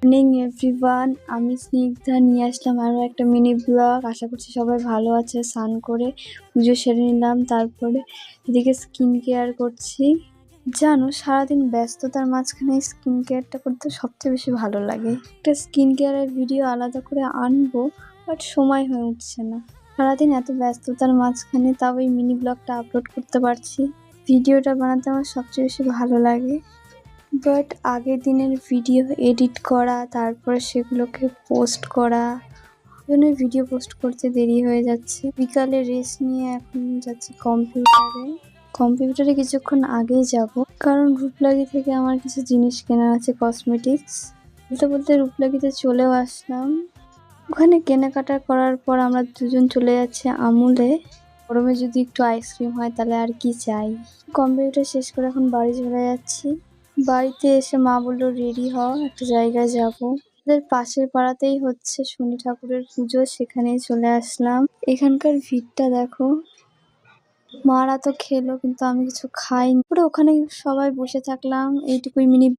Morning everyone, আমি স্নিগ্ধা নিয়ে আসলাম আরও একটা মিনি ব্লগ। আশা করছি সবাই ভালো আছে। স্নান করে পুজো সেরে নিলাম, তারপরে এদিকে স্কিন কেয়ার করছি। জানো, সারাদিন ব্যস্ততার মাঝখানে স্কিন কেয়ারটা করতে সবচেয়ে বেশি ভালো লাগে। একটা স্কিন কেয়ারের ভিডিও আলাদা করে আনবো, বাট সময় হয়ে উঠছে না। সারাদিন এত ব্যস্ততার মাঝখানে তাও এই মিনি ব্লগটা আপলোড করতে পারছি। ভিডিওটা বানাতে আমার সবচেয়ে বেশি ভালো লাগে, বাট আগের দিনের ভিডিও এডিট করা, তারপরে সেগুলোকে পোস্ট করা, জন্য ভিডিও পোস্ট করতে দেরি হয়ে যাচ্ছে। বিকালে রেস্ট নিয়ে এখন যাচ্ছি কম্পিউটারে কিছুক্ষণ আগেই যাব, কারণ রূপলাগি থেকে আমার কিছু জিনিস কেনা আছে, কসমেটিক্স। বলতে বলতে রূপলাগিতে চলেও আসলাম। ওখানে কেনাকাটা করার পর আমরা দুজন চলে যাচ্ছি আমুলে। গরমে যদি একটু আইসক্রিম হয় তাহলে আর কি চাই। কম্পিউটার শেষ করে এখন বাড়ি চলে যাচ্ছি। বাড়িতে এসে মা বললো রেডি হ, একটা জায়গায় যাব। আমাদের পাশের পাড়াতেই হচ্ছে শনি ঠাকুরের পুজো, সেখানেই চলে আসলাম। এখানকার ভিড়টা দেখো। মারা তো খেলো, কিন্তু আমি কিছু খাইনি। পুরো ওখানে সবাই বসে থাকলাম। এইটুকুই মিনি